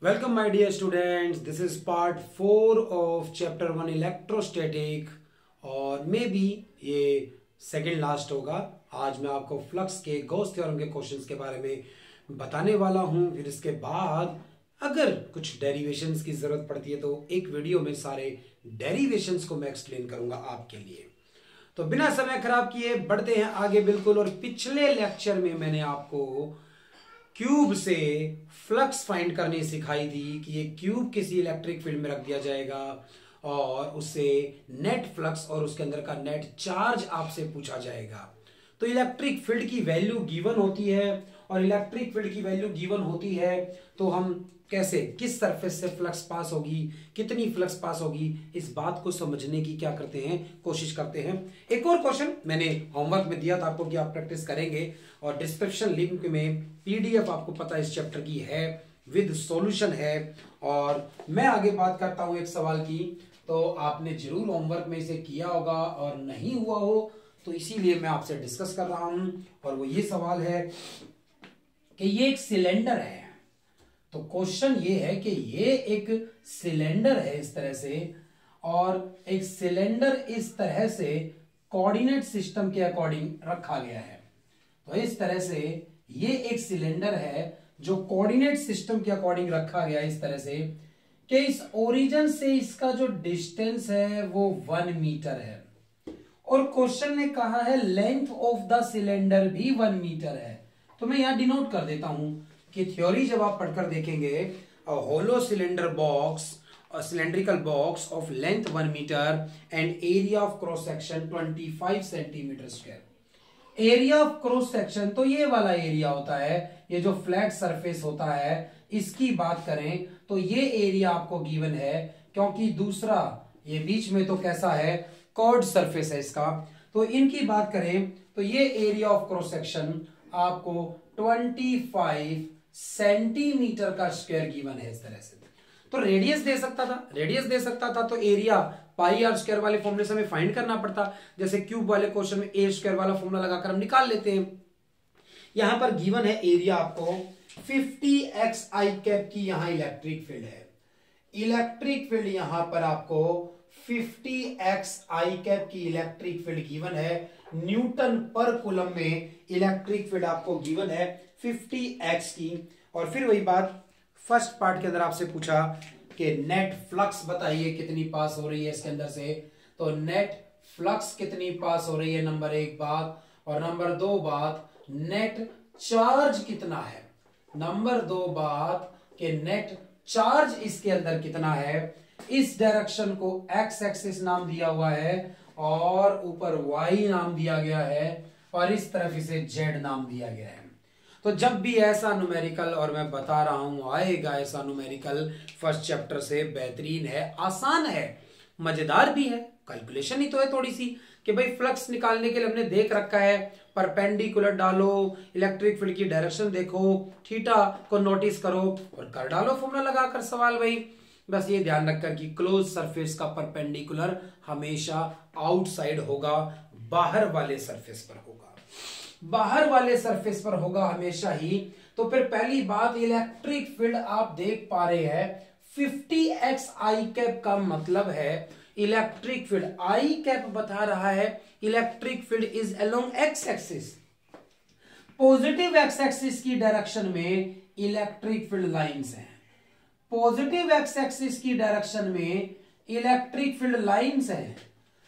Welcome my dear students, this is part 4 of chapter 1 electrostatic और may be ये second last होगा। आज मैं आपको फ्लक्स के गॉस थ्योरम के क्वेश्चंस के बारे में बताने वाला हूं। फिर इसके बाद अगर कुछ डेरिवेशंस की जरूरत पड़ती है तो एक वीडियो में सारे डेरिवेशंस को मैं एक्सप्लेन करूंगा आपके लिए। तो बिना समय खराब किए बढ़ते हैं आगे बिल्कुल। और पिछले लेक्चर में मैंने आपको क्यूब से फ्लक्स फाइंड करनी सिखाई थी कि ये क्यूब किसी इलेक्ट्रिक फील्ड में रख दिया जाएगा और उससे नेट फ्लक्स और उसके अंदर का नेट चार्ज आपसे पूछा जाएगा। तो इलेक्ट्रिक फील्ड की वैल्यू गिवन होती है और इलेक्ट्रिक फील्ड की वैल्यू गिवन होती है तो हम कैसे किस सरफेस से फ्लक्स पास होगी, कितनी फ्लक्स पास होगी, इस बात को समझने की क्या करते हैं, कोशिश करते हैं। एक और क्वेश्चन मैंने होमवर्क में दिया था आपको कि आप प्रैक्टिस करेंगे और डिस्क्रिप्शन लिंक में पीडीएफ आपको पता है इस चैप्टर की है, विद सॉल्यूशन है। और मैं आगे बात करता हूं एक सवाल की, तो आपने जरूर होमवर्क में इसे किया होगा और नहीं हुआ हो तो इसीलिए मैं आपसे डिस्कस कर रहा हूं। और वो ये सवाल है कि ये एक सिलेंडर है। तो क्वेश्चन ये है कि ये एक सिलेंडर है इस तरह से, और एक सिलेंडर इस तरह से कोऑर्डिनेट सिस्टम के अकॉर्डिंग रखा गया है। तो इस तरह से ये एक सिलेंडर है जो कोऑर्डिनेट सिस्टम के अकॉर्डिंग रखा गया इस तरह से कि इस ओरिजिन से इसका जो डिस्टेंस है वो 1 मीटर है। और क्वेश्चन ने कहा है लेंथ ऑफ द सिलेंडर भी 1 मीटर है। तो मैं यहां डिनोट कर देता हूं कि थ्योरी जब आप पढ़कर देखेंगे, hollow cylinder box, cylindrical box of length 1 metre and area of cross section 25 centimetre square. Area of cross section तो ये वाला एरिया होता है, ये जो फ्लैट सरफेस होता है इसकी बात करें तो ये एरिया आपको गिवन है, क्योंकि दूसरा ये बीच में तो कैसा है, कर्व्ड सरफेस है इसका। तो इनकी बात करें तो ये एरिया ऑफ क्रॉस सेक्शन आपको 25 सेंटीमीटर का स्क्वायर गिवन है इस तरह से। तो रेडियस दे सकता था तो एरिया पाई आर स्क्वायर वाले फॉर्मूले से हमें फाइंड करना पड़ता, जैसे क्यूब वाले क्वेश्चन में ए स्क्वायर वाला फॉर्मूला लगाकर हम निकाल लेते हैं। यहां पर गिवन है एरिया आपको 50x आई कैप की यहां इलेक्ट्रिक फील्ड है। इलेक्ट्रिक फील्ड यहां पर आपको 50x आई कैप की इलेक्ट्रिक फील्ड गिवन है। न्यूटन पर कूलम में इलेक्ट्रिक फील्ड आपको गिवन है 50x की। और फिर वही बात फर्स्ट पार्ट के अंदर आपसे पूछा कि नेट फ्लक्स बताइए कितनी पास हो रही है इसके अंदर से। तो नेट फ्लक्स कितनी पास हो रही है, नंबर 1 बात। और नंबर 2 बात, नेट चार्ज कितना है। नंबर 2 बात कि नेट चार्ज इसके अंदर कितना है। इस डायरेक्शन को एक्स एक्सिस नाम दिया हुआ है और ऊपर वाई नाम दिया गया है और इस तरफ इसे जेड नाम दिया गया है। तो जब भी ऐसा न्यूमेरिकल, और मैं बता रहा हूं आएगा ऐसा न्यूमेरिकल, फर्स्ट चैप्टर से बेहतरीन है, आसान है, मजेदार भी है। कैलकुलेशन ही तो है थोड़ी सी कि भाई फ्लक्स निकालने के लिए हमने देख रखा है, परपेंडिकुलर डालो, इलेक्ट्रिक फील्ड की डायरेक्शन देखो, थीटा को नोटिस करो और कर डालो फॉर्मूला लगाकर सवाल। भाई बस ये ध्यान रखकर कि क्लोज सरफेस का परपेंडिकुलर हमेशा आउटसाइड होगा, बाहर वाले सरफेस पर होगा, बाहर वाले सरफेस पर होगा हमेशा ही। तो फिर पहली बात, इलेक्ट्रिक फील्ड आप देख पा रहे हैं 50x आई कैप का मतलब है इलेक्ट्रिक फील्ड, आई कैप बता रहा है electric field is along x axis. Positive x axis की डायरेक्शन में इलेक्ट्रिक फील्ड लाइंस हैं, पॉजिटिव एक्स एक्सिस की डायरेक्शन में इलेक्ट्रिक फील्ड लाइंस हैं।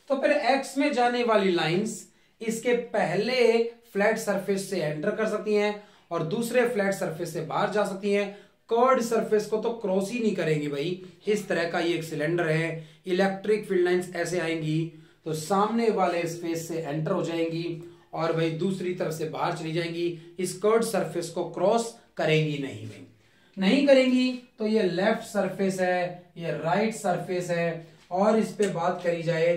तो फिर एक्स में जाने वाली लाइंस इसके पहले फ्लैट सरफेस से एंटर कर सकती हैं और दूसरे फ्लैट सरफेस से बाहर जा सकती हैं। कर्व्ड सरफेस को तो क्रॉस ही नहीं करेंगी भाई। इस तरह का ये एक सिलेंडर है, इलेक्ट्रिक फील्ड लाइंस ऐसे आएंगी तो सामने वाले स्पेस से एंटर हो जाएंगी और भाई दूसरी तरफ से बाहर चली जाएंगी, इस कर्व्ड सरफेस को क्रॉस करेंगी नहीं भाई, नहीं करेंगी। तो ये लेफ्ट सरफेस है, ये राइट सरफेस है। और इस पे बात करी जाए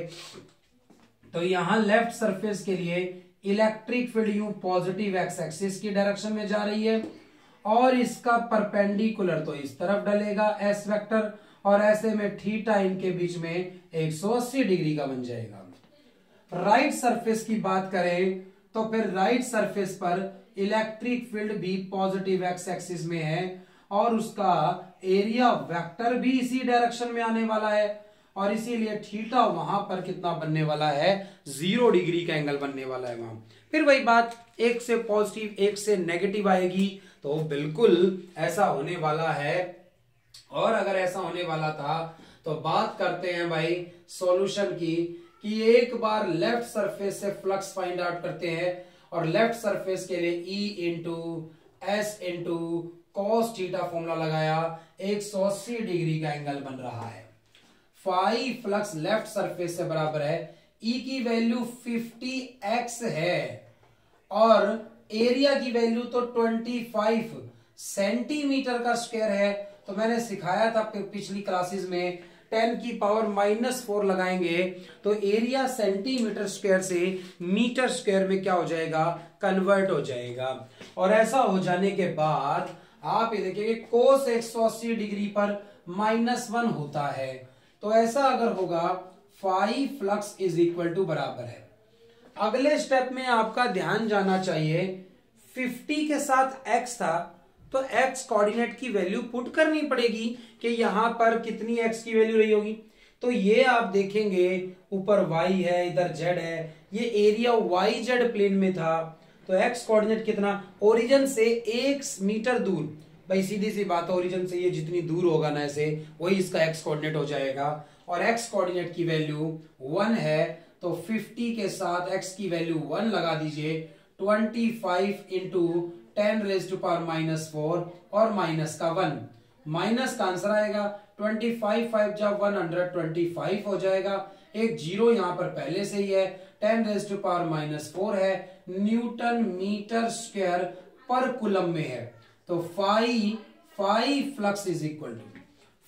तो यहां लेफ्ट सरफेस के लिए इलेक्ट्रिक फील्ड यूं पॉजिटिव एक्स एक्सिस की डायरेक्शन में जा रही है और इसका परपेंडिकुलर तो इस तरफ डलेगा एस वेक्टर, और ऐसे में थीटा इनके बीच में 180 डिग्री का बन जाएगा। राइट सरफेस की बात करें तो फिर राइट सरफेस पर इलेक्ट्रिक फील्ड भी पॉजिटिव एक्स एक्सिस में है और उसका एरिया वेक्टर भी इसी डायरेक्शन में आने वाला है, और इसीलिए थीटा वहां पर कितना बनने वाला है, 0 डिग्री का एंगल बनने वाला है वहां। फिर वही बात, एक से पॉजिटिव एक से नेगेटिव आएगी, तो बिल्कुल ऐसा होने वाला है। और अगर ऐसा होने वाला था तो बात करते हैं भाई सॉल्यूशन की, कि एक बार लेफ्ट सरफेस से फ्लक्स फाइंड आउट करते हैं, और लेफ्ट सरफेस के लिए E into S into cos theta formula लगाया, 180 डिग्री का एंगल बन रहा है। फाई फ्लक्स लेफ्ट सरफेस से बराबर है, E की वैल्यू 50x है और एरिया की वैल्यू तो 25 सेंटीमीटर का स्क्वायर है। तो मैंने सिखाया था पिछली क्लासेस में 10 की पावर -4 लगाएंगे तो एरिया सेंटीमीटर स्क्वायर से मीटर स्क्वायर में क्या हो जाएगा, कन्वर्ट हो जाएगा। और ऐसा हो जाने के बाद आप ये देखिए कोस 180 डिग्री पर -1 होता है, तो ऐसा अगर होगा phi flux is equal to बराबर है। अगले स्टेप में आपका ध्यान जाना चाहिए, 50 के साथ x था तो x कोऑर्डिनेट की वैल्यू पुट करनी पड़ेगी कि यहां पर कितनी x की वैल्यू रही होगी। तो ये आप देखेंगे ऊपर y है, इधर z है, ये एरिया yz प्लेन में था, तो x कोऑर्डिनेट कितना, ओरिजिन से 1 मीटर दूर, भाई सीधी सी बात है, ओरिजिन से ये जितनी दूर होगा ना ऐसे, वही इसका x कोऑर्डिनेट हो जाएगा। और x कोऑर्डिनेट की वैल्यू 1 है, तो 50 के साथ x की वैल्यू 1 लगा दीजिए, 25 इंटू 10⁻⁻4 और माइनस का 1, माइनस का आंसर आएगा 25 5 जा 125 हो जाएगा। एक जीरो यहां पर पहले से ही है, 10⁻⁻4 है, newton metre square per coulomb में है। तो phi flux is equal to,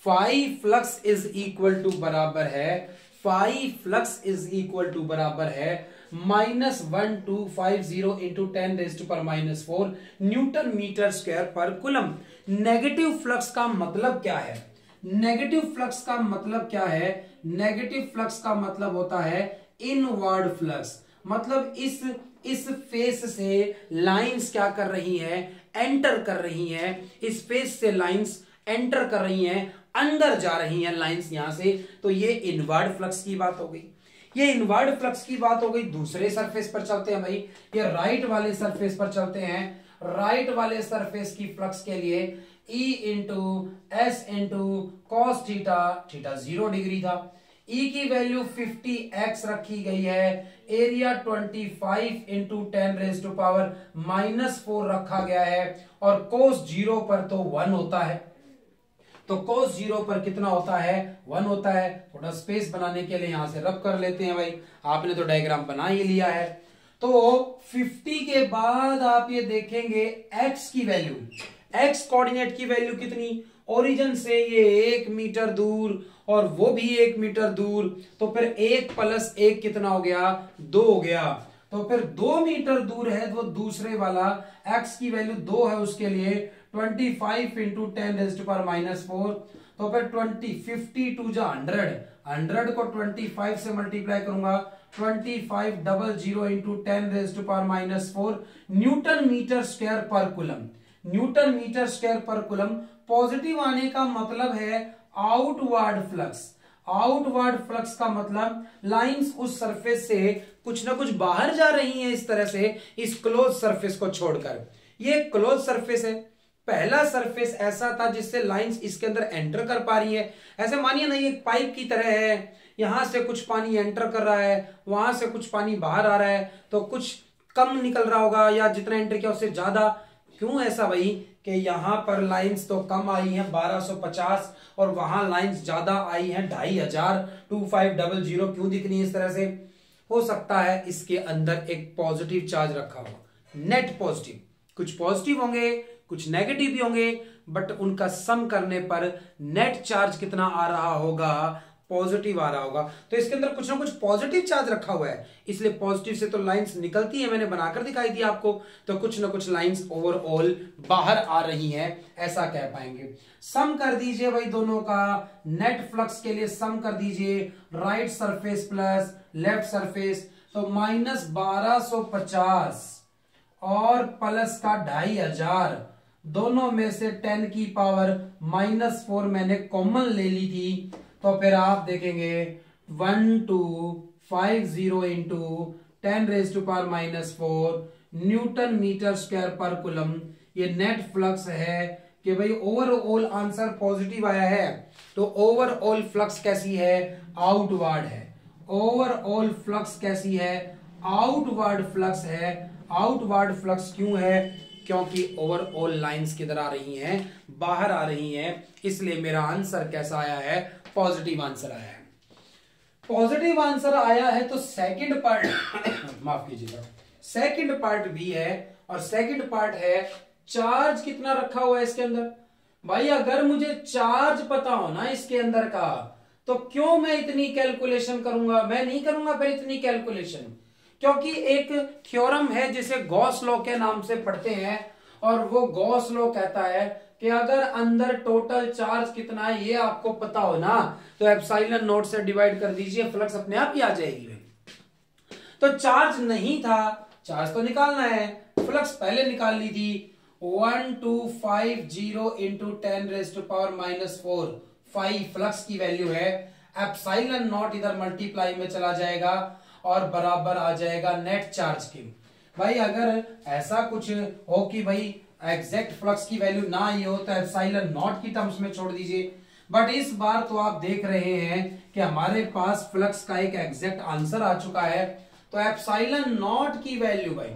phi flux is equal to बराबर है, phi flux is equal to बराबर है -1250 into 10⁻⁻4 newton metre square per coulomb. Negative flux का मतलब क्या है, नेगेटिव फ्लक्स का मतलब क्या है, नेगेटिव फ्लक्स का मतलब होता है इनवर्ड फ्लक्स, मतलब इस फेस से लाइंस क्या कर रही हैं, एंटर कर रही हैं, इस फेस से लाइंस एंटर कर रही हैं, अंदर जा रही हैं लाइंस यहां से, तो ये इनवर्ड फ्लक्स की बात हो गई। ये इनवर्ड फ्लक्स की बात हो गई। दूसरे सरफेस पर चलते हैं भाई, ये राइट वाले सरफेस पर चलते हैं। राइट वाले सरफेस की फ्लक्स के लिए E into S into cos theta, theta 0 degree था, E की वैल्यू 50x रखी गई है, एरिया 25 इंटू 10⁻⁻4 रखा गया है, और कोस 0 पर तो 1 होता है, तो कोस 0 पर कितना होता है, 1 होता है। थोड़ा स्पेस बनाने के लिए यहां से रब कर लेते हैं भाई, आपने तो डायग्राम बना ही लिया है। तो 50 के बाद आप ये देखेंगे x की वैल्यू, x कोऑर्डिनेट की वैल्यू कितनी, ओरिजिन से ये 1 मीटर दूर और वो भी 1 मीटर दूर, तो फिर 1 + 1 कितना हो गया, 2 हो गया। तो फिर 2 मीटर दूर है वो दूसरे वाला, x की वैल्यू 2 है, उसके लिए 25 इंटू 10⁻⁻4, तो फिर 52 जा 100 को 25 से मल्टीप्लाई करूंगा, 2500 into 10⁻⁻4 newton metre square per coulomb, Newton metre square per coulomb. Positive आने का मतलब है आउटवर्ड फ्लक्स, आउटवर्ड फ्लक्स का मतलब लाइंस उस सरफेस से कुछ ना कुछ बाहर जा रही हैं, इस तरह से इस क्लोज सरफेस को छोड़कर। ये क्लोज सरफेस है, पहला सरफेस ऐसा था जिससे लाइंस इसके अंदर एंटर कर पा रही है। ऐसे मानिए ना, ये एक पाइप की तरह है, यहां से कुछ पानी एंटर कर रहा है, वहां से कुछ पानी बाहर आ रहा है, तो कुछ कम निकल रहा होगा या जितना एंटर किया उससे ज्यादा। क्यों ऐसा भाई, कि यहां पर लाइंस तो कम आई हैं 1250 और वहां लाइंस ज्यादा आई हैं 2500, 2500 क्यों दिख रही है इस तरह से। हो सकता है इसके अंदर एक पॉजिटिव चार्ज रखा हो, नेट पॉजिटिव, कुछ पॉजिटिव होंगे कुछ नेगेटिव भी होंगे, बट उनका सम करने पर नेट चार्ज कितना आ रहा होगा, पॉजिटिव आ रहा होगा। तो इसके अंदर कुछ ना कुछ पॉजिटिव चार्ज रखा हुआ है, इसलिए पॉजिटिव से तो लाइंस निकलती है, मैंने बनाकर दिखाई दी आपको, तो कुछ ना कुछ लाइंस ओवरऑल बाहर आ रही हैं, ऐसा कह पाएंगे। सम कर दीजिए भाई दोनों का, नेट फ्लक्स के लिए सम कर दीजिए, right surface plus left surface, तो -1250 और प्लस का 2500, दोनों में से 10 की पावर -4 मैंने कॉमन ले ली थी, तो फिर आप देखेंगे 1250 into 10⁻⁻⁴ Newton metre square per coulomb. ये नेट फ्लक्स है कि भाई ओवरऑल आंसर पॉजिटिव आया है, तो ओवरऑल फ्लक्स कैसी है, आउटवर्ड है। ओवरऑल फ्लक्स कैसी है, आउटवर्ड फ्लक्स है। आउटवर्ड फ्लक्स क्यों है, क्योंकि ओवरऑल लाइंस किधर आ रही हैं, बाहर आ रही हैं, इसलिए मेरा आंसर कैसा आया है, पॉजिटिव आंसर आया है। पॉजिटिव आंसर आया है तो सेकंड पार्ट माफ कीजिएगा, सेकंड पार्ट भी है, और सेकंड पार्ट है चार्ज कितना रखा हुआ है इसके अंदर। भाई अगर मुझे चार्ज पता हो ना इसके अंदर का, तो क्यों मैं इतनी कैलकुलेशन करूंगा, मैं नहीं करूंगा फिर इतनी कैलकुलेशन, क्योंकि एक थ्योरम है जिसे गॉस लॉ के नाम से पढ़ते हैं, और वो गॉस लॉ कहता है कि अगर अंदर टोटल चार्ज कितना है ये आपको पता हो ना, तो एप्सिलॉन नॉट से डिवाइड कर दीजिए, फ्लक्स अपने आप ही आ जाएगी। तो चार्ज नहीं था, चार्ज तो निकालना है, फ्लक्स पहले निकाल ली थी। 1250 इंटू 10⁻⁻⁴ 5 फ्लक्स की वैल्यू है। एप्सिलॉन नॉट इधर मल्टीप्लाई में चला जाएगा और बराबर आ जाएगा नेट चार्ज के। भाई अगर ऐसा कुछ हो कि भाई एग्जैक्ट फ्लक्स की वैल्यू ना ही हो, तो एप्सिलॉन नॉट की टर्म्स में छोड़ दीजिए। बट इस बार तो आप देख रहे हैं कि हमारे पास फ्लक्स का एक एग्जैक्ट आंसर आ चुका है, तो एप्सिलॉन नॉट की वैल्यू भाई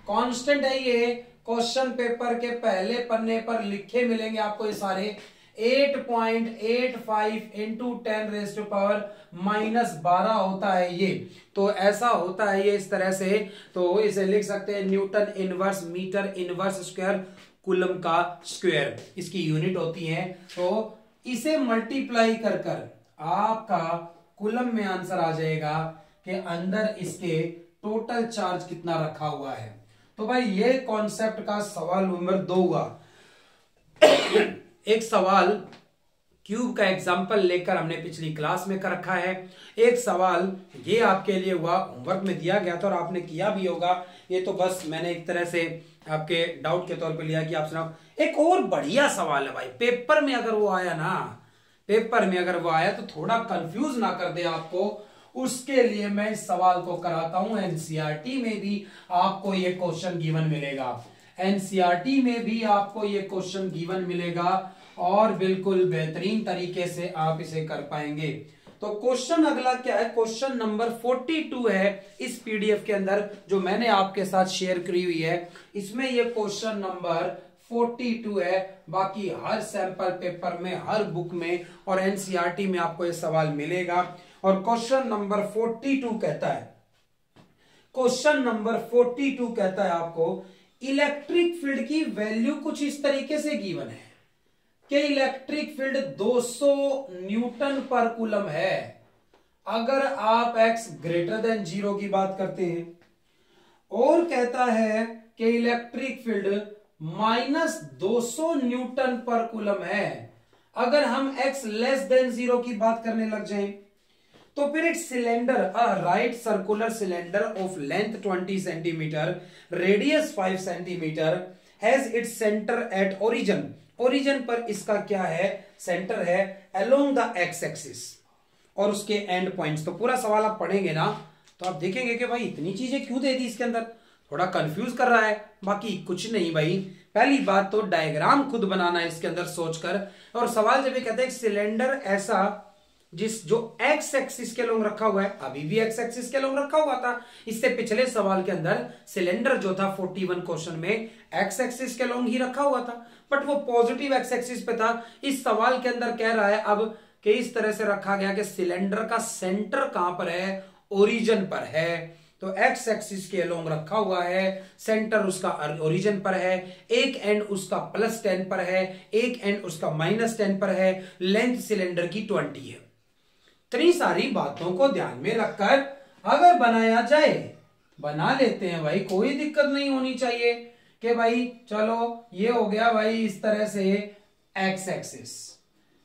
कांस्टेंट है, ये क्वेश्चन पेपर के पहले पन्ने पर लिखे मिलेंगे आपको ये सारे। 8.85 इंटू 10⁻⁻12 होता है ये, तो ऐसा होता है ये इस तरह से, तो इसे लिख सकते हैं newton inverse metre inverse square coulomb का स्क्वायर, इसकी यूनिट होती है। तो इसे मल्टीप्लाई कर कर आपका कूलम में आंसर आ जाएगा कि अंदर इसके टोटल चार्ज कितना रखा हुआ है। तो भाई ये कॉन्सेप्ट का सवाल नंबर 2 हुआ। एक सवाल क्यूब का एग्जांपल लेकर हमने पिछली क्लास में कर रखा है, एक सवाल ये आपके लिए हुआ, होमवर्क में दिया गया था और आपने किया भी होगा। ये तो बस मैंने एक तरह से आपके डाउट के तौर पे लिया कि आप सुनाओ। एक और बढ़िया सवाल है भाई, पेपर में अगर वो आया ना, पेपर में अगर वो आया तो थोड़ा कंफ्यूज ना कर दे आपको, उसके लिए मैं इस सवाल को कराता हूं। एनसीईआरटी में भी आपको ये क्वेश्चन गिवन मिलेगा, एनसीईआरटी में भी आपको ये क्वेश्चन गिवन मिलेगा, और बिल्कुल बेहतरीन तरीके से आप इसे कर पाएंगे। तो क्वेश्चन अगला क्या है, क्वेश्चन नंबर 42 है इस पीडीएफ के अंदर जो मैंने आपके साथ शेयर करी हुई है। इसमें ये क्वेश्चन नंबर 42 है, बाकी हर सैंपल पेपर में, हर बुक में और एनसीईआरटी में आपको ये सवाल मिलेगा। और क्वेश्चन नंबर 42 कहता है, क्वेश्चन नंबर 42 कहता है आपको इलेक्ट्रिक फील्ड की वैल्यू कुछ इस तरीके से गिवन है कि इलेक्ट्रिक फील्ड 200 न्यूटन पर कूलम है अगर आप x ग्रेटर देन 0 की बात करते हैं, और कहता है कि इलेक्ट्रिक फील्ड -200 न्यूटन पर कूलम है अगर हम x लेस देन 0 की बात करने लग जाएं। तो फिर एक cylinder, right circular cylinder of length 20 centimetre, radius 5 centimetre, has its centre at origin, origin पर इसका क्या है, सेंटर है, अलोंग द एक्स एक्सिस, और उसके एंड पॉइंट्स। तो पूरा सवाल आप पढ़ेंगे ना तो आप देखेंगे कि भाई इतनी चीजें क्यों दे दी इसके अंदर, थोड़ा कंफ्यूज कर रहा है। बाकी कुछ नहीं भाई, पहली बात तो डायग्राम खुद बनाना है इसके अंदर सोचकर। और सवाल जब ये कहते हैं सिलेंडर ऐसा जो एक्स एक्सिस के लोग रखा हुआ है, अभी भी एक्स एक्सिस के लोग रखा हुआ था, इससे पिछले सवाल के अंदर सिलेंडर जो था 41 क्वेश्चन में एक्स एक्सिस के लोग ही रखा हुआ था, बट वो पॉजिटिव एक्स एक्सिस पे था। इस सवाल के अंदर कह रहा है अब कि इस तरह से रखा गया कि सिलेंडर का सेंटर कहां पर है, ओरिजिन पर है। तो एक्स एक्सिस के अलोंग रखा हुआ है, सेंटर उसका ओरिजिन पर है, एक एंड उसका +10 पर है, एक एंड उसका -10 पर है, लेंथ सिलेंडर की 20 है। इतनी सारी बातों को ध्यान में रखकर अगर बनाया जाए, बना लेते हैं भाई, कोई दिक्कत नहीं होनी चाहिए कि भाई चलो ये हो गया भाई इस तरह से एक्स एक्सिस,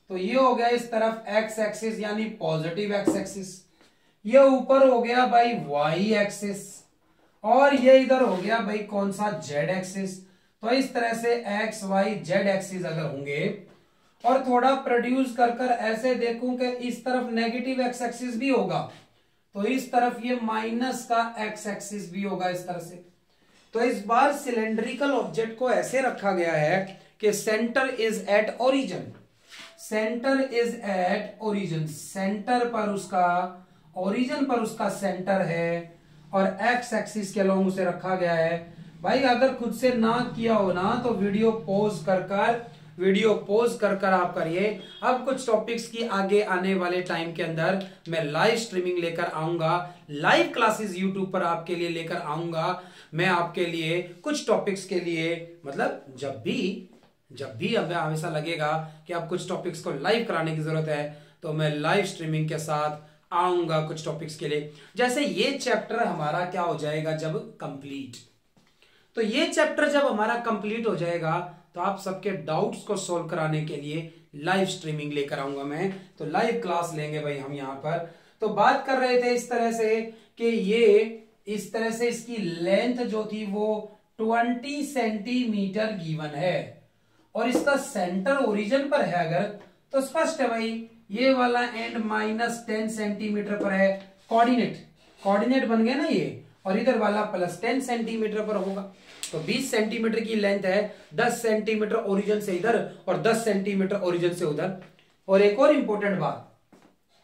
तो ये हो गया इस तरफ एक्स एक्सिस यानी पॉजिटिव एक्स एक्सिस, ये ऊपर हो गया भाई वाई एक्सिस, और ये इधर हो गया भाई कौन सा जेड एक्सिस। तो इस तरह से एक्स वाई जेड एक्सिस अगर होंगे और थोड़ा प्रोड्यूस कर कर ऐसे देखूं कि इस तरफ नेगेटिव एक्स एक्सिस भी होगा, तो इस तरफ ये माइनस का एक्स एक्सिस भी होगा इस तरह से। तो इस बार सिलेंड्रिकल ऑब्जेक्ट को ऐसे रखा गया है कि centre is at origin, centre is at origin, centre पर उसका, ओरिजिन पर उसका सेंटर है और एक्स एक्सिस के अलोंग उसे रखा गया है। भाई अगर खुद से ना किया हो ना तो वीडियो पॉज कर कर आप करिए। अब कुछ टॉपिक्स की आगे आने वाले टाइम के अंदर मैं लाइव स्ट्रीमिंग लेकर आऊंगा, लाइव क्लासेस यूट्यूब पर आपके लिए लेकर आऊंगा। मैं आपके लिए कुछ टॉपिक्स के लिए, मतलब जब भी हमें हमेशा लगेगा कि आप कुछ टॉपिक्स को लाइव कराने की जरूरत है तो मैं लाइव स्ट्रीमिंग के साथ आऊंगा कुछ टॉपिक्स के लिए। जैसे ये चैप्टर हमारा क्या हो जाएगा जब कंप्लीट, तो ये चैप्टर जब हमारा कंप्लीट हो जाएगा तो आप सबके डाउट्स को सोल्व कराने के लिए लाइव स्ट्रीमिंग लेकर आऊंगा मैं, तो लाइव क्लास लेंगे भाई हम यहाँ पर। तो बात कर रहे थे इस तरह से कि ये इस तरह से इसकी लेंथ जो थी वो 20 सेंटीमीटर गिवन है और इसका सेंटर ओरिजिन पर है अगर, तो स्पष्ट है भाई ये वाला एंड -10 सेंटीमीटर पर है। कोऑर्डिनेट बन गए ना ये, और इधर वाला +10 सेंटीमीटर पर होगा। तो 20 सेंटीमीटर की लेंथ है, 10 सेंटीमीटर ओरिजिन से इधर और 10 सेंटीमीटर ओरिजिन से उधर। और एक और इंपॉर्टेंट बात,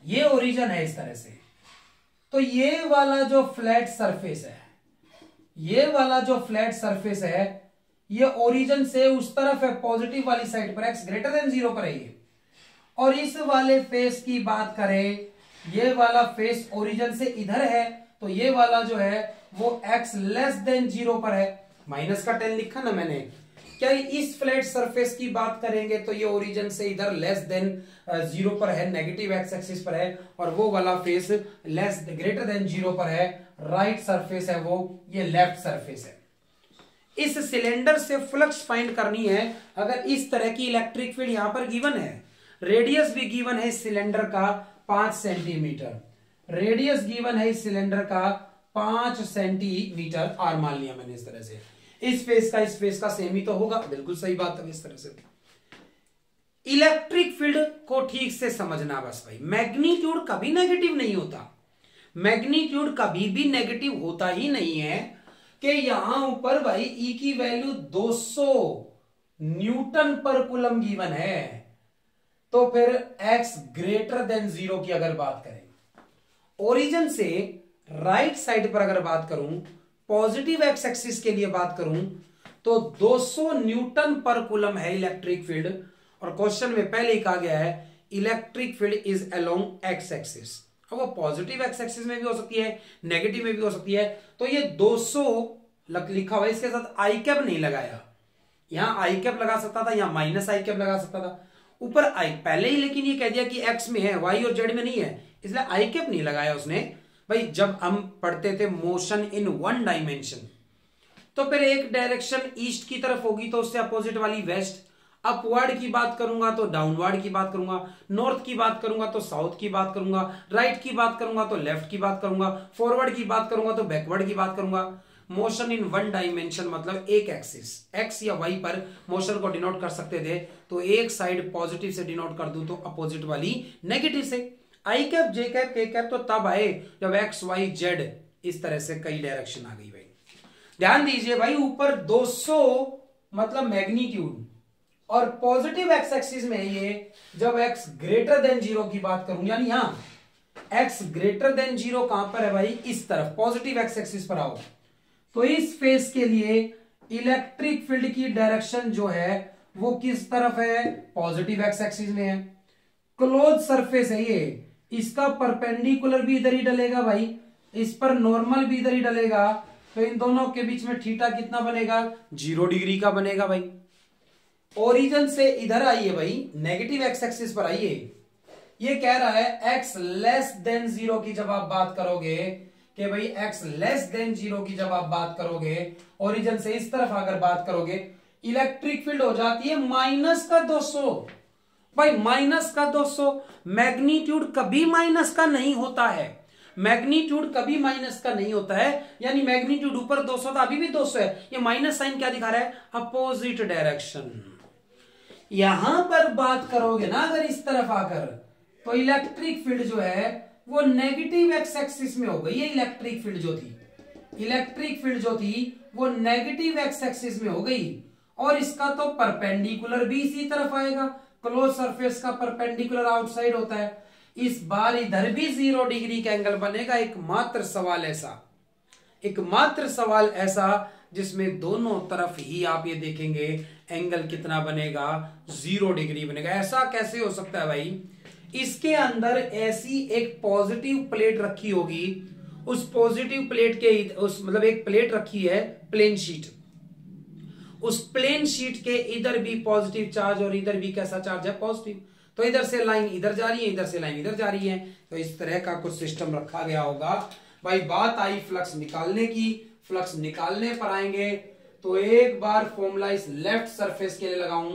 ये ओरिजिन है इस तरह से, तो ये वाला जो फ्लैट सरफेस है, ये वाला जो फ्लैट सरफेस है ये ओरिजिन से उस तरफ है, पॉजिटिव वाली साइड पर, x ग्रेटर देन 0 पर है ये। और इस वाले फेस की बात करें, ये वाला फेस ओरिजिन से इधर है, तो ये वाला जो है वो x लेस देन 0 पर है। -10 लिखा ना मैंने। क्या इस फ्लैट सरफेस की बात करेंगे तो ये ओरिजिन से इधर लेस देन 0 पर है, नेगेटिव एक्स एक्सिस पर है, और वो वाला फेस ग्रेटर देन 0 पर है, राइट सरफेस है वो, ये लेफ्ट सरफेस है। इस सिलेंडर से फ्लक्स फाइंड करनी है। अगर इस तरह की इलेक्ट्रिक फील्ड यहां पर गिवन है, रेडियस भी गिवन है इस सिलेंडर का 5 सेंटीमीटर, रेडियस गिवन है इस सिलेंडर का 5 सेंटीमीटर, आर मान लिया मैंने इस तरह से। इस फेस का सेम ही तो होगा, बिल्कुल सही बात है इस तरह से। इलेक्ट्रिक फील्ड को ठीक से समझना बस भाई, मैग्नीट्यूड कभी नेगेटिव नहीं होता, मैग्नीट्यूड कभी भी नेगेटिव होता ही नहीं है। कि यहां ऊपर भाई ई की वैल्यू 200 न्यूटन पर कूलम गिवन है, तो फिर x ग्रेटर देन 0 की अगर बात करें, ओरिजिन से राइट साइड पर अगर बात करूं, पॉजिटिव एक्स एक्सिस के लिए बात करूं, तो 200 न्यूटन पर कूलम है इलेक्ट्रिक फील्ड। और क्वेश्चन में पहले ही कहा गया है electric field is along x axis. अब वो पॉजिटिव एक्स एक्सिस में भी हो सकती है, नेगेटिव में भी हो सकती है। तो ये 200 लिखा हुआ, इसके साथ आई कैप नहीं लगाया, यहां आई कैप लगा सकता था, यहां माइनस आई कैप लगा सकता था, ऊपर आई पहले ही, लेकिन ये कह दिया कि एक्स में है, वाई और जेड में नहीं है, इसलिए आई कैप नहीं लगाया उसने। भाई जब हम पढ़ते थे मोशन इन 1 डायमेंशन, तो फिर एक डायरेक्शन ईस्ट की तरफ होगी तो उससे अपोजिट वाली वेस्ट, अपवर्ड की बात करूंगा तो डाउनवर्ड की बात करूंगा, नॉर्थ की बात करूंगा तो साउथ की बात करूंगा, राइट की बात करूंगा तो लेफ्ट की बात करूंगा, फॉरवर्ड की बात करूंगा तो बैकवर्ड की बात करूंगा। मोशन इन 1 डायमेंशन मतलब एक एक्सिस, एक्स या वाई पर मोशन को डिनोट कर सकते थे, तो एक साइड पॉजिटिव से डिनोट कर दूं तो अपोजिट वाली नेगेटिव से। आई कैप, जे कैप, के कैप तो तब आए जब एक्स वाई जेड इस तरह से कई डायरेक्शन आ गई। भाई ध्यान दीजिए भाई, ऊपर 200 मतलब मैग्नीट्यूड, और पॉजिटिव एक्स एक्सिस में ये जब x ग्रेटर देन 0 की बात करूं, यानी यहां x ग्रेटर देन 0 कहां पर है भाई, इस तरफ पॉजिटिव एक्स एक्सिस पर आओ, तो इस फेस के लिए इलेक्ट्रिक फील्ड की डायरेक्शन जो है वो किस तरफ है, पॉजिटिव एक्स एक्सिस में है। क्लोज सरफेस है ये, इसका परपेंडिकुलर भी इधर ही डलेगा भाई, इस पर नॉर्मल भी इधर ही डलेगा, तो इन दोनों के बीच में थीटा कितना बनेगा, 0 डिग्री का बनेगा भाई। ओरिजिन से इधर आइए भाई, नेगेटिव एक्स एक्सिस पर आइए, ये कह रहा है x लेस देन 0 की जब आप बात करोगे, कि भाई x लेस देन 0 की जब आप बात करोगे, ओरिजिन से इस तरफ अगर बात करोगे, इलेक्ट्रिक फील्ड हो जाती है -200। भाई -200, मैग्नीट्यूड कभी माइनस का नहीं होता है, मैग्नीट्यूड कभी माइनस का नहीं होता है, यानी मैग्नीट्यूड ऊपर 200 था, अभी भी 200 है, ये माइनस साइन क्या दिखा रहा है, अपोजिट डायरेक्शन। यहां पर बात करोगे ना अगर इस तरफ आकर, तो इलेक्ट्रिक फील्ड जो है वो नेगेटिव एक्स एक्सिस में हो गई। ये इलेक्ट्रिक फील्ड जो थी, इलेक्ट्रिक फील्ड जो थी वो नेगेटिव एक्स एक्सिस में हो गई, और इसका तो परपेंडिकुलर भी इसी तरफ आएगा, क्लोज सरफेस का परपेंडिकुलर आउटसाइड होता है। इस बार इधर भी 0 डिग्री का एंगल बनेगा। एकमात्र सवाल ऐसा जिसमें दोनों तरफ ही आप ये देखेंगे एंगल कितना बनेगा, 0 डिग्री बनेगा। ऐसा कैसे हो सकता है भाई, इसके अंदर ऐसी एक पॉजिटिव प्लेट रखी होगी, उस पॉजिटिव प्लेट के मतलब एक प्लेट रखी है प्लेन शीट, उस प्लेन शीट के इधर भी पॉजिटिव चार्ज और इधर भी कैसा चार्ज है, पॉजिटिव। तो इधर से लाइन इधर जा रही है, इधर से लाइन इधर जा रही है, तो इस तरह का कुछ सिस्टम रखा गया होगा। भाई बात आई फ्लक्स निकालने की, फ्लक्स निकालने पर आएंगे तो एक बार फॉर्मूला इस लेफ्ट सरफेस के लिए लगाऊं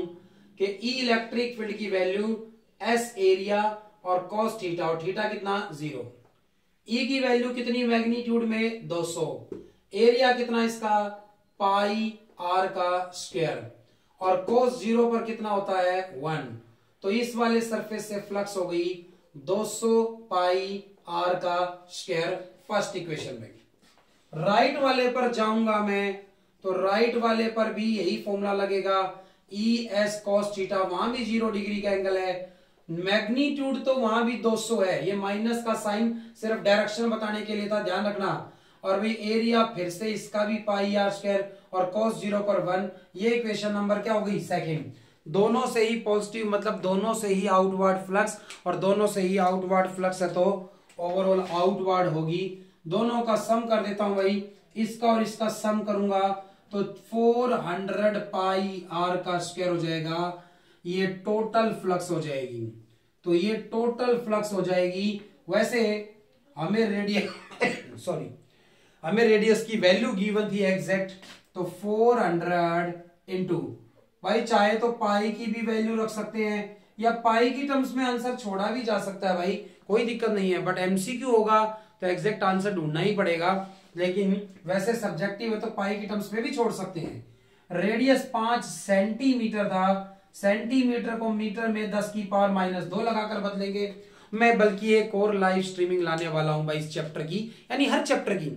कि ई इलेक्ट्रिक फील्ड की वैल्यू एस एरिया और कॉस थीटा, और थीटा कितना 0, ई की वैल्यू कितनी मैग्नीट्यूड में 200, एरिया कितना इसका पाई आर का स्क्वायर, और cos 0 पर कितना होता है 1। तो इस वाले सरफेस से फ्लक्स हो गई 200 पाई आर का स्क्वायर फर्स्ट इक्वेशन में। राइट वाले पर जाऊंगा मैं, तो राइट वाले पर भी यही फॉर्मूला लगेगा, ई एस कॉस थीटा, वहां भी 0 डिग्री का एंगल है, मैग्नीट्यूड तो वहां भी 200 है, ये माइनस का साइन सिर्फ डायरेक्शन बताने के लिए था, ध्यान रखना। और भाई एरिया फिर से इसका भी पाई आर स्क्वायर और cos 0 पर 1, ये इक्वेशन नंबर क्या हो गई सेकंड। दोनों से ही पॉजिटिव, मतलब दोनों से ही आउटवर्ड फ्लक्स, और दोनों से ही आउटवर्ड फ्लक्स है तो ओवरऑल आउटवर्ड होगी। दोनों का सम कर देता हूं भाई, इसका और इसका सम करूंगा तो 400 पाई आर का स्क्वायर हो जाएगा, ये टोटल फ्लक्स हो जाएगी। तो ये टोटल फ्लक्स हो जाएगी। वैसे हमें रेडियस हमें रेडियस की वैल्यू गिवन थी एग्जैक्ट, तो 400 इंटू, भाई चाहे तो पाई की भी वैल्यू रख सकते हैं या पाई की टर्म्स में आंसर छोड़ा भी जा सकता है भाई, कोई दिक्कत नहीं है, बट एमसीक्यू होगा तो एग्जैक्ट आंसर ढूंढना ही पड़ेगा। लेकिन वैसे सब्जेक्टिव है तो पाई की टर्म्स में भी छोड़ सकते हैं। रेडियस 5 सेंटीमीटर था, सेंटीमीटर को मीटर में 10 की पावर -2 लगाकर बदलेंगे। मैं बल्कि एक और लाइव स्ट्रीमिंग लाने वाला हूं भाई इस चैप्टर की, यानी हर चैप्टर की,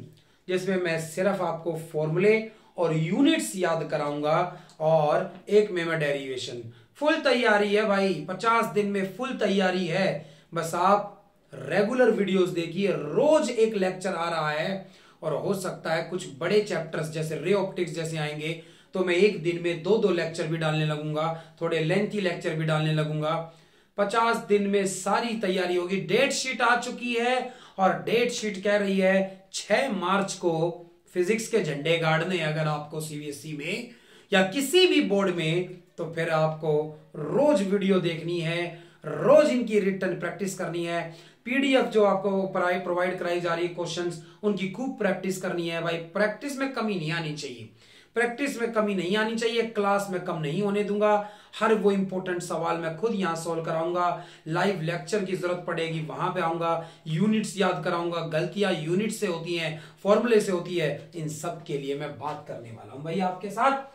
जिसमें मैं सिर्फ आपको फॉर्मूले और यूनिट्स याद कराऊंगा और एक में मैं डेरिवेशन। फुल तैयारी है भाई, 50 दिन में फुल तैयारी है। बस आप रेगुलर वीडियोस देखिए, रोज एक लेक्चर आ रहा है, और हो सकता है कुछ बड़े चैप्टर्स जैसे रे ऑप्टिक्स जैसे आएंगे तो मैं एक दिन में 2-2 लेक्चर भी डालने लगूंगा, थोड़े लेंथी लेक्चर भी डालने लगूंगा। 50 दिन में सारी तैयारी होगी। डेट शीट आ चुकी है और डेट शीट कह रही है 6 मार्च को फिजिक्स के झंडे गाड़ने अगर आपको सीबीएसई में या किसी भी बोर्ड में, तो फिर आपको रोज वीडियो देखनी है, रोज इनकी रिटन प्रैक्टिस करनी है। पीडीएफ जो आपको प्रोवाइड कराई जा रही है क्वेश्चंस, उनकी खूब प्रैक्टिस करनी है भाई। प्रैक्टिस में कमी नहीं आनी चाहिए, प्रैक्टिस में कमी नहीं आनी चाहिए, क्लास में कम नहीं होने दूंगा। हर वो इंपॉर्टेंट सवाल मैं खुद यहां सॉल्व कराऊंगा, लाइव लेक्चर की जरूरत पड़ेगी वहां पे आऊंगा, यूनिट्स याद कराऊंगा, गलतियां यूनिट से होती हैं, फॉर्मूले से होती है, इन सब के लिए मैं बात करने वाला हूं भाई आपके साथ।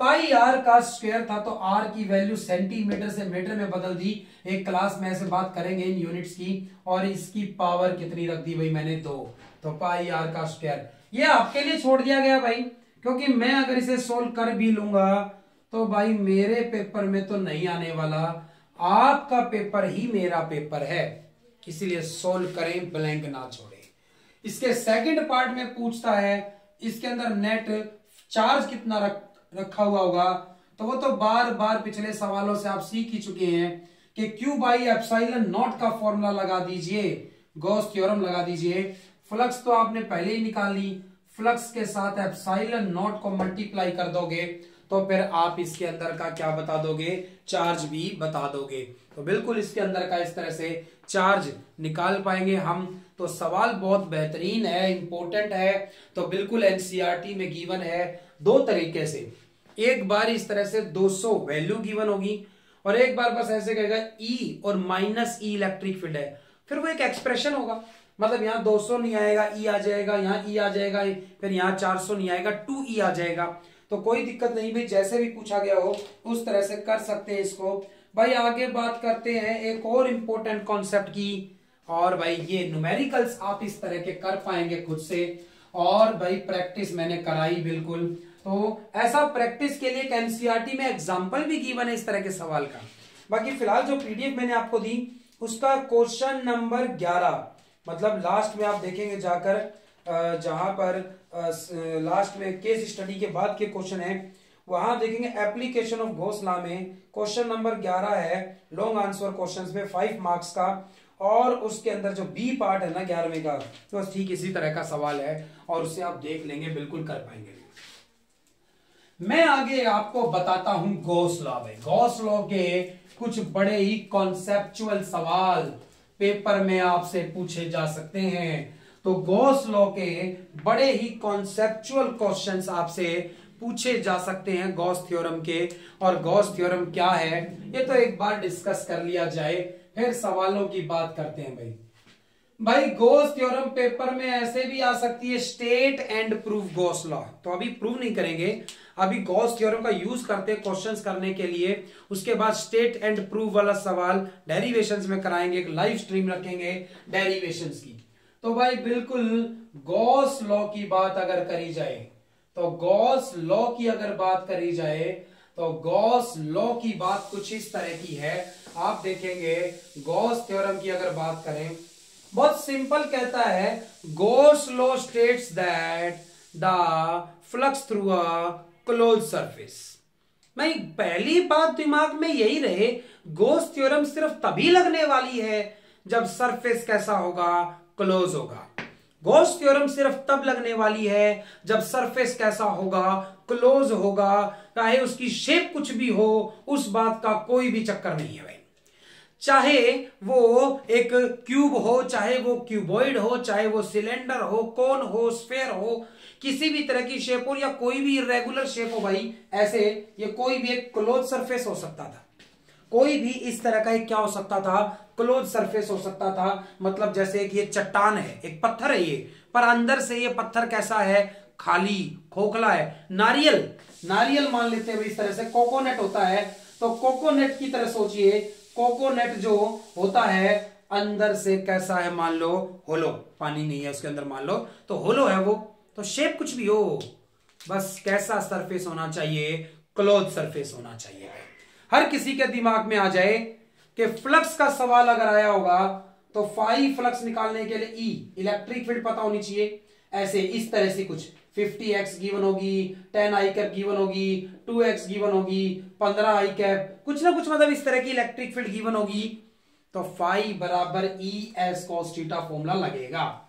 पाई आर का स्क्वायर था तो आर की वैल्यू सेंटीमीटर से मीटर में बदल दी, एक क्लास में ऐसे बात करेंगे इन यूनिट्स की। और इसकी पावर कितनी रख दी भाई मैंने 2, तो पाई आर का स्क्वायर ये आपके लिए छोड़ दिया गया भाई, क्योंकि मैं अगर इसे सोल्व कर भी लूंगा तो भाई मेरे पेपर में तो नहीं आने वाला, आपका पेपर ही मेरा पेपर है, इसीलिए सोल्व करें, ब्लैंक ना छोड़े। इसके सेकंड पार्ट में पूछता है इसके अंदर नेट चार्ज कितना रखा हुआ होगा, तो वो तो बार बार पिछले सवालों से आप सीख ही चुके हैं कि Q बाई एप्सिलॉन नॉट का फॉर्मूला लगा दीजिए, गॉस थ्योरम लगा दीजिए। फ्लक्स तो आपने पहले ही निकाल ली, फ्लक्स के साथ एप्सिलॉन नॉट को मल्टीप्लाई कर दोगे तो फिर आप इसके अंदर का क्या बता दोगे, चार्ज भी बता दोगे। तो बिल्कुल इसके अंदर का इस तरह से चार्ज निकाल पाएंगे हम। तो सवाल बहुत बेहतरीन है, इंपॉर्टेंट है, तो बिल्कुल एनसीईआरटी में गिवन है 2 तरीके से। एक बार इस तरह से 200 वैल्यू गिवन होगी और एक बार बस ऐसे कहेगा ई और -E इलेक्ट्रिक फील्ड है, फिर वो एक एक्सप्रेशन होगा मतलब यहाँ 200 नहीं आएगा, ई आ जाएगा, यहाँ ई आ जाएगा, फिर यहाँ 400 नहीं आएगा, 2e आ जाएगा। तो कोई दिक्कत नहीं भाई, जैसे भी पूछा गया हो उस तरह से कर सकते हैं इसको। भाई आगे बात करते हैं एक और इंपॉर्टेंट कॉन्सेप्ट की, और भाई ये न्यूमेरिकल्स आप इस तरह के कर पाएंगे खुद से, और भाई प्रैक्टिस मैंने कराई बिल्कुल। तो ऐसा प्रैक्टिस के लिए एक एनसीईआरटी में एग्जाम्पल भी गिवन है इस तरह के सवाल का। बाकी फिलहाल जो पीडीएफ मैंने आपको दी उसका क्वेश्चन नंबर 11, मतलब लास्ट में आप देखेंगे जाकर, जहां पर लास्ट में केस स्टडी के बाद के क्वेश्चन है, वहां देखेंगे एप्लीकेशन ऑफ गॉस लॉ में क्वेश्चन नंबर 11 है, लॉन्ग आंसर क्वेश्चंस में 5 मार्क्स का, और उसके अंदर जो बी पार्ट है ना 11वें का, तो बस ठीक इसी तरह का सवाल है, और उसे आप देख लेंगे, बिल्कुल कर पाएंगे। मैं आगे आपको बताता हूं गॉस लॉ। भाई गॉस लॉ के कुछ बड़े ही कॉन्सेप्चुअल सवाल पेपर में आपसे पूछे जा सकते हैं। तो गॉस लॉ के बड़े ही कॉन्सेप्चुअल क्वेश्चंस आपसे पूछे जा सकते हैं गॉस थ्योरम के। और गॉस थ्योरम क्या है ये तो एक बार डिस्कस कर लिया जाए, फिर सवालों की बात करते हैं। भाई गॉस थ्योरम पेपर में ऐसे भी आ सकती है, state and prove Gauss law. तो अभी प्रूव नहीं करेंगे, अभी गॉस थ्योरम का यूज करते हैं क्वेश्चंस करने के लिए। उसके बाद स्टेट एंड प्रूव वाला सवाल डेरिवेशंस में कराएंगे, एक लाइव स्ट्रीम रखेंगे डेरिवेशंस की। तो भाई बिल्कुल गॉस लॉ की बात अगर करी जाए, तो गॉस लॉ की अगर बात करी जाए, तो गॉस लॉ की बात कुछ इस तरह की है। आप देखेंगे गॉस थ्योरम की अगर बात करें, बहुत सिंपल कहता है, Gauss law states that the flux through a close surface. मैं पहली बात दिमाग में यही रहे, गॉस थ्योरम सिर्फ तभी लगने वाली है जब सरफेस कैसा होगा, क्लोज होगा। गॉस थ्योरम सिर्फ तब लगने वाली है जब सरफेस कैसा होगा, क्लोज होगा। चाहे उसकी शेप कुछ भी हो, उस बात का कोई भी चक्कर नहीं है भाई। चाहे वो एक क्यूब हो, चाहे वो क्यूबॉइड हो, चाहे वो सिलेंडर हो, कोन हो, स्फेयर हो, किसी भी तरह की शेप हो, या कोई भी इरेगुलर शेप हो भाई, ऐसे ये कोई भी एक क्लोज सरफेस हो सकता था। कोई भी इस तरह का एक क्या हो सकता था, क्लोज सरफेस हो सकता था। मतलब जैसे एक ये चट्टान है, एक पत्थर है ये, पर अंदर से ये पत्थर कैसा है, खाली खोखला है। नारियल मान लेते हैं इस तरह से। कोकोनट होता है, तो कोकोनट की तरह सोचिए, कोकोनट जो होता है अंदर से कैसा है, मान लो होलो, पानी नहीं है उसके अंदर, मान लो तो होलो है वो। तो शेप कुछ भी हो, बस कैसा सरफेस होना चाहिए, क्लोज सरफेस होना चाहिए। हर किसी के दिमाग में आ जाए कि फ्लक्स का सवाल अगर आया होगा तो फाई फ्लक्स निकालने के लिए ई इलेक्ट्रिक फील्ड पता होनी चाहिए। ऐसे इस तरह से कुछ 50x गिवन होगी, 10i कैप गिवन होगी, 2x गिवन होगी, 15i कैप, कुछ ना कुछ मतलब इस तरह की इलेक्ट्रिक फील्ड गिवन होगी। तो फाई बराबर E S cos theta formula लगेगा।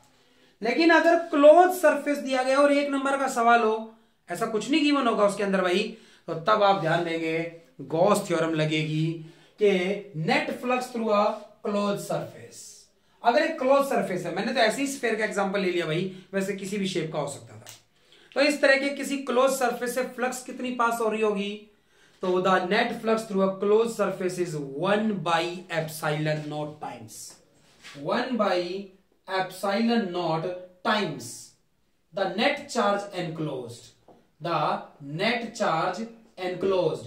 लेकिन अगर क्लोज सरफेस दिया गया और 1 नंबर का सवाल हो, ऐसा कुछ नहीं गिवन होगा उसके अंदर भाई, तो तब आप ध्यान देंगे गॉस थ्योरम लगेगी कि net flux through a close surface. अगर एक क्लोज सरफेस है, मैंने तो ऐसे ही स्फीयर का एग्जांपल ले लिया भाई, वैसे किसी भी शेप का हो सकता था। तो इस तरह के किसी क्लोज सरफेस से फ्लक्स कितनी पास हो रही होगी, तो the net flux through a close surface is 1/ε0 times 1/ε0 times the net charge enclosed, the net charge enclosed.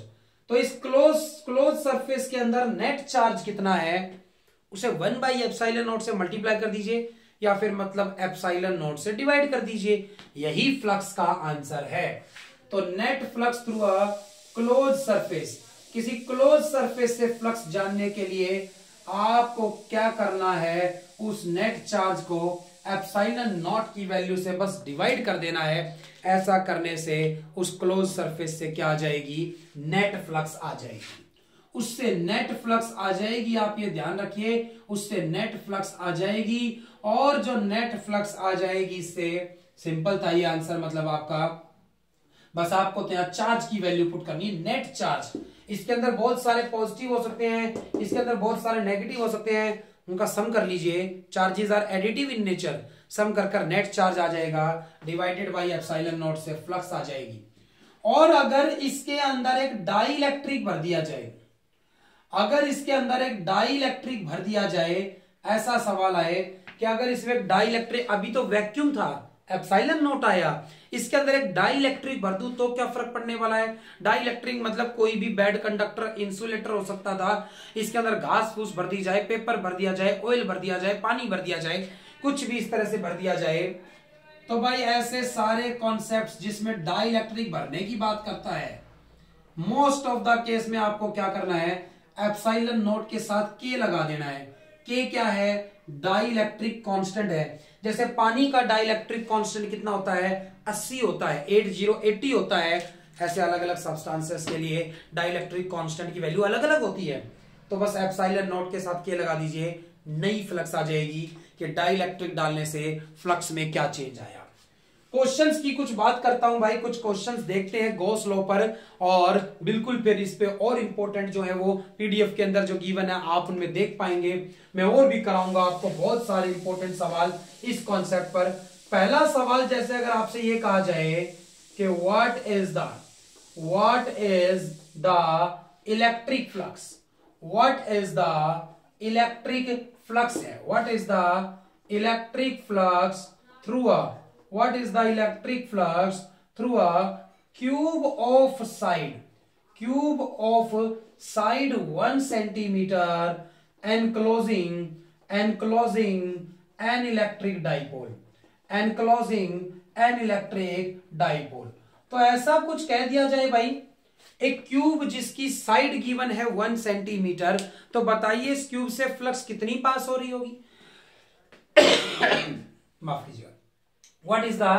तो इस क्लोज सरफेस के अंदर नेट चार्ज कितना है, उसे 1/ε0 से मल्टीप्लाई कर दीजिए, या फिर मतलब ε0 से डिवाइड कर दीजिए। यही फ्लक्स का आंसर है। तो net flux through a close surface, किसी क्लोज सरफेस से फ्लक्स जानने के लिए आपको क्या करना है, उस नेट चार्ज को ε0 की वैल्यू से बस डिवाइड कर देना है। ऐसा करने से उस क्लोज सरफेस से क्या आ जाएगी, नेट फ्लक्स आ जाएगी। उससे नेट फ्लक्स आ जाएगी, आप ये ध्यान रखिए, उससे नेट फ्लक्स आ जाएगी। और जो नेट फ्लक्स आ जाएगी इससे, सिंपल था ये आंसर, मतलब आपका बस आपको तो यहाँ चार्ज की वैल्यू पुट करनी है, नेट चार्ज। इसके अंदर बहुत सारे पॉजिटिव हो सकते हैं, इसके अंदर बहुत सारे नेगेटिव हो सकते हैं, उनका सम कर लीजिए। Charges are additive in nature, sum कर नेट चार्ज आ जाएगा, डिवाइडेड बाई ε0 से फ्लक्स आ जाएगी। और अगर इसके अंदर एक डाई इलेक्ट्रिक भर दिया जाए, अगर इसके अंदर एक डाई इलेक्ट्रिक भर दिया जाए, ऐसा सवाल आए कि अगर इसमें एक डाई इलेक्ट्रिक, अभी तो वैक्यूम था, एप्सिलॉन नॉट आया, इसके अंदर एक डाई इलेक्ट्रिक भर दूं तो क्या फर्क पड़ने वाला है। डाई इलेक्ट्रिक मतलब कोई भी बैड कंडक्टर, इंसुलेटर हो सकता था, इसके अंदर घास फूस भर दी जाए, पेपर भर दिया जाए, ऑयल भर दिया जाए, पानी भर दिया जाए, कुछ भी इस तरह से भर दिया जाए। तो भाई ऐसे सारे कॉन्सेप्ट्स जिसमें डाई इलेक्ट्रिक भरने की बात करता है, मोस्ट ऑफ द केस में आपको क्या करना है, एप्सिलॉन नॉट के साथ के लगा देना है। के क्या है, डाई इलेक्ट्रिक कांस्टेंट है। जैसे पानी का डाई इलेक्ट्रिक कांस्टेंट कितना होता है, 80 होता है, 80 होता है। ऐसे अलग अलग सब्सटेंसेस के लिए डाई इलेक्ट्रिक कांस्टेंट की वैल्यू अलग अलग होती है। तो बस एप्सिलॉन नॉट के साथ के लगा दीजिए, नई फ्लक्स आ जाएगी कि डाई इलेक्ट्रिक डालने से फ्लक्स में क्या चेंज आया। क्वेश्चंस की कुछ बात करता हूं भाई, कुछ क्वेश्चंस देखते हैं गॉस लॉ पर, और बिल्कुल फिर इस पे और इंपॉर्टेंट जो है वो पीडीएफ के अंदर जो गिवन है आप उनमें देख पाएंगे। मैं और भी कराऊंगा आपको बहुत सारे इंपॉर्टेंट सवाल इस कॉन्सेप्ट पर। पहला सवाल, जैसे अगर आपसे ये कहा जाए कि what is the electric flux, what is the electric flux है, what is the electric flux through a, what is the electric flux through a cube of side 1 centimeter enclosing an electric dipole। तो ऐसा कुछ कह दिया जाए भाई, एक cube जिसकी साइड गिवन है 1 सेंटीमीटर, तो बताइए इस क्यूब से फ्लक्स कितनी पास हो रही होगी। माफ कीजिएगा। What is the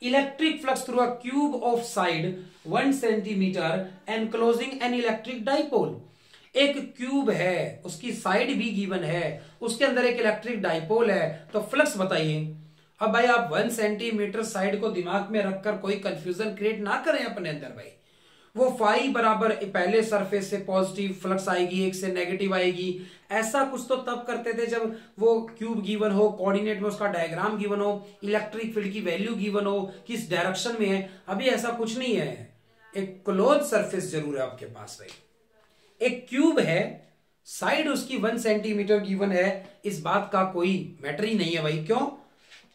electric flux through a cube of side 1 centimeter enclosing an electric dipole। एक क्यूब है, उसकी साइड भी गिवन है, उसके अंदर एक इलेक्ट्रिक डाइपोल है, तो फ्लक्स बताइए। अब भाई आप 1 सेंटीमीटर साइड को दिमाग में रखकर कोई कंफ्यूजन क्रिएट ना करें अपने अंदर भाई। वो फाई बराबर पहले सरफेस से पॉजिटिव फ्लक्स आएगी, एक से नेगेटिव आएगी। ऐसा कुछ तो तब करते थे जब वो क्यूब गिवन हो, कोऑर्डिनेट में उसका डायग्राम गिवन हो, इलेक्ट्रिक फील्ड की वैल्यू गिवन हो, किस डायरेक्शन में है। अभी ऐसा कुछ नहीं है। एक क्लोज सरफेस जरूर है आपके पास भाई। एक क्यूब है, साइड उसकी 1 सेंटीमीटर गिवन है, इस बात का कोई मैटर ही नहीं है भाई। क्यों?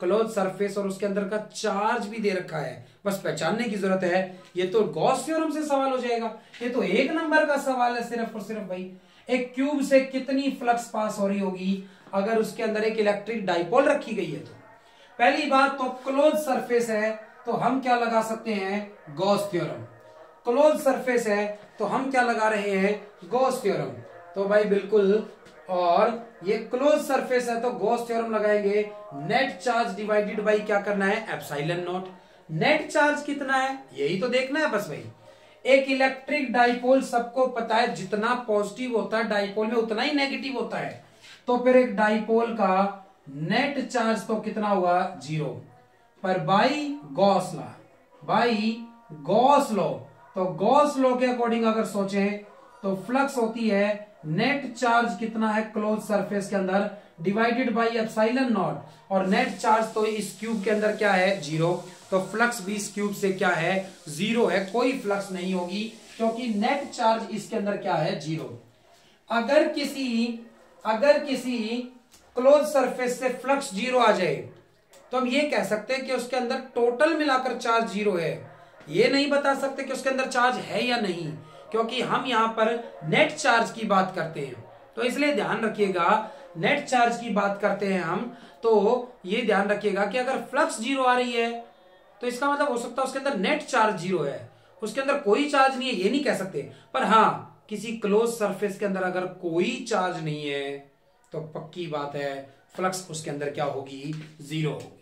क्लोज सरफेस और उसके अंदर का चार्ज भी दे रखा है, बस पहचानने की जरूरत है। ये तो गॉस थ्योरम से सवाल हो जाएगा, ये तो 1 नंबर का सवाल है सिर्फ और सिर्फ भाई। एक क्यूब से कितनी फ्लक्स पास हो रही होगी अगर उसके अंदर एक इलेक्ट्रिक डाइपोल रखी गई है। तो पहली बात तो क्लोज सरफेस है तो हम क्या लगा सकते हैं, गॉस थ्योरम। क्लोज सरफेस है तो हम क्या लगा रहे हैं, गॉस थ्योरम। तो भाई बिल्कुल, और ये क्लोज सरफेस है तो गॉस थ्योरम लगाएंगे। नेट चार्ज डिवाइडेड बाई क्या करना है, एप्सिलॉन नॉट। नेट चार्ज कितना है यही तो देखना है बस भाई। एक इलेक्ट्रिक डाइपोल सबको पता है जितना पॉजिटिव होता है डाइपोल में उतना ही नेगेटिव होता है। तो फिर एक डाइपोल का नेट चार्ज तो कितना हुआ, 0। पर बाई गॉस लॉ, तो गॉस लॉ के अकॉर्डिंग अगर सोचें तो फ्लक्स होती है नेट चार्ज कितना है क्लोज सरफेस के अंदर डिवाइडेड बाई एप्सिलॉन नॉट, और नेट चार्ज तो इस क्यूब के अंदर क्या है, 0। तो फ्लक्स भी इस क्यूब से क्या है, 0 है, कोई फ्लक्स नहीं होगी क्योंकि नेट चार्ज इसके अंदर क्या है, 0। अगर किसी क्लोज सरफेस से फ्लक्स 0 आ जाए तो हम ये कह सकते हैं कि उसके अंदर टोटल मिलाकर चार्ज 0 है। ये नहीं बता सकते कि उसके अंदर चार्ज है या नहीं, क्योंकि हम यहां पर नेट चार्ज की बात करते हैं। तो इसलिए ध्यान रखिएगा, नेट चार्ज की बात करते हैं हम, तो ये ध्यान रखिएगा कि अगर फ्लक्स 0 आ रही है तो इसका मतलब हो सकता है उसके अंदर नेट चार्ज 0 है, उसके अंदर कोई चार्ज नहीं है, ये नहीं कह सकते। पर हाँ, किसी क्लोज सरफेस के अंदर अगर कोई चार्ज नहीं है तो पक्की बात है फ्लक्स उसके अंदर क्या होगी, 0 होगी।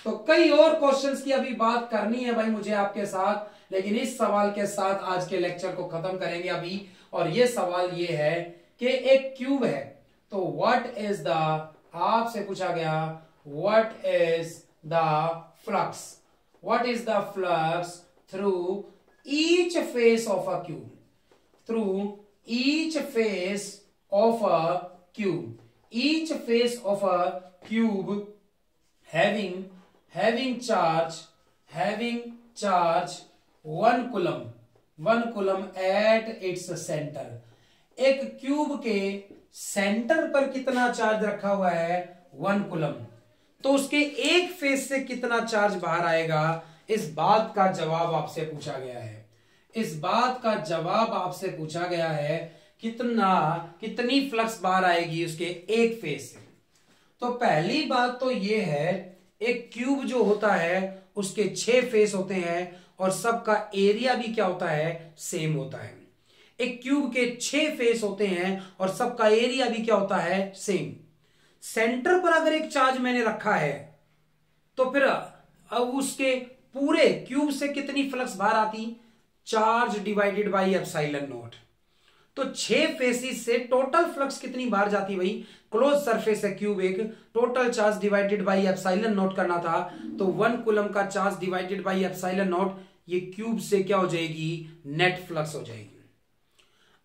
तो कई और क्वेश्चंस की अभी बात करनी है भाई मुझे आपके साथ, लेकिन इस सवाल के साथ आज के लेक्चर को खत्म करेंगे अभी। और ये सवाल ये है कि एक क्यूब है, तो व्हाट इज द, आपसे पूछा गया what is the flux, what is the flux through each face of a cube, through each face of a cube, each face of a cube having charge 1 coulomb at its center। एक cube के centre पर कितना charge रखा हुआ है, 1 coulomb. तो उसके एक फेज से कितना चार्ज बाहर आएगा, इस बात का जवाब आपसे पूछा गया है। इस बात का जवाब आपसे पूछा गया है कितनी फ्लक्स बाहर आएगी उसके एक फेज से। तो पहली बात तो ये है, एक क्यूब जो होता है उसके 6 फेस होते हैं और सबका एरिया भी क्या होता है, सेम होता है। एक क्यूब के 6 फेस होते हैं और सबका एरिया भी क्या होता है, सेम। सेंटर पर अगर एक चार्ज मैंने रखा है तो फिर अब उसके पूरे क्यूब से कितनी फ्लक्स बाहर आती, charge divided by epsilon not. तो 6 फेसिस से टोटल फ्लक्स कितनी बाहर जाती भाई, क्लोज सरफेस है क्यूब एक, total charge divided by epsilon not करना था, तो 1 कूलम का charge divided by epsilon not, ये क्यूब से क्या हो जाएगी, नेट फ्लक्स हो जाएगी।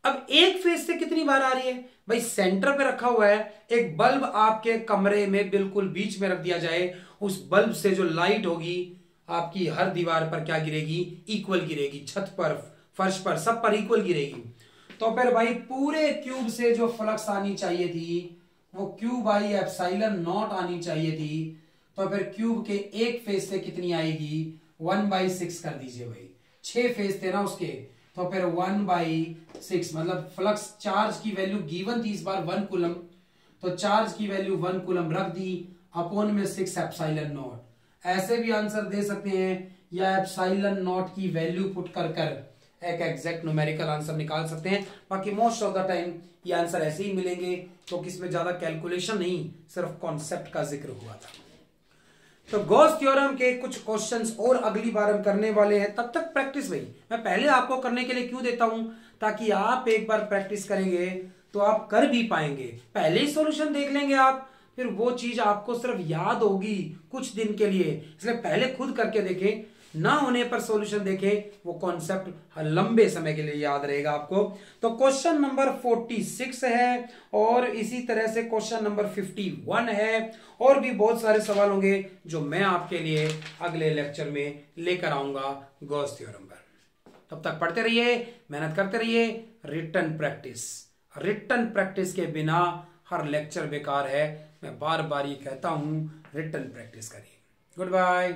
अब एक फेज से कितनी बार आ रही है भाई, सेंटर पे रखा हुआ है, एक बल्ब आपके कमरे में बिल्कुल बीच में रख दिया जाए, उस बल्ब से जो लाइट होगी आपकी हर दीवार पर क्या गिरेगी, इक्वल गिरेगी, छत पर, फर्श पर, सब पर इक्वल गिरेगी। तो फिर भाई पूरे क्यूब से जो फ्लक्स आनी चाहिए थी वो क्यू बाई एप्सिलॉन नॉट आनी चाहिए थी। तो फिर क्यूब के एक फेज से कितनी आएगी, 1/6 कर दीजिए भाई, 6 फेज थे ना उसके, तो फिर 1/6 मतलब फ्लक्स चार्ज की वैल्यू गिवन थी इस बार 1 कूलम, तो चार्ज की वैल्यू 1 कूलम रख दी, अपॉन में 6 एप्सिलॉन नॉट। ऐसे भी आंसर दे सकते हैं या एप्सिलॉन नॉट की वैल्यू पुट कर एक एग्जैक्ट न्यूमेरिकल आंसर निकाल सकते हैं। बाकी मोस्ट ऑफ द टाइम ये आंसर ऐसे ही मिलेंगे क्योंकि इसमें ज्यादा कैलकुलेशन नहीं, सिर्फ कॉन्सेप्ट का जिक्र हुआ था। तो गॉस थ्योरम के कुछ क्वेश्चंस और अगली बार हम करने वाले हैं, तब तक प्रैक्टिस भाई मैं पहले आपको करने के लिए क्यों देता हूं, ताकि आप एक बार प्रैक्टिस करेंगे तो आप कर भी पाएंगे। पहले ही सॉल्यूशन देख लेंगे आप, फिर वो चीज आपको सिर्फ याद होगी कुछ दिन के लिए, इसलिए पहले खुद करके देखें, ना होने पर सॉल्यूशन देखें, वो कॉन्सेप्ट लंबे समय के लिए याद रहेगा आपको। तो क्वेश्चन नंबर 46 है और इसी तरह से क्वेश्चन नंबर 51 है, और भी बहुत सारे सवाल होंगे जो मैं आपके लिए अगले लेक्चर में लेकर आऊंगा गॉस थ्योरम पर। तब तक पढ़ते रहिए, मेहनत करते रहिए, रिटन प्रैक्टिस के बिना हर लेक्चर बेकार है। मैं बार बार ये कहता हूं, रिटन प्रैक्टिस करिए। Good bye.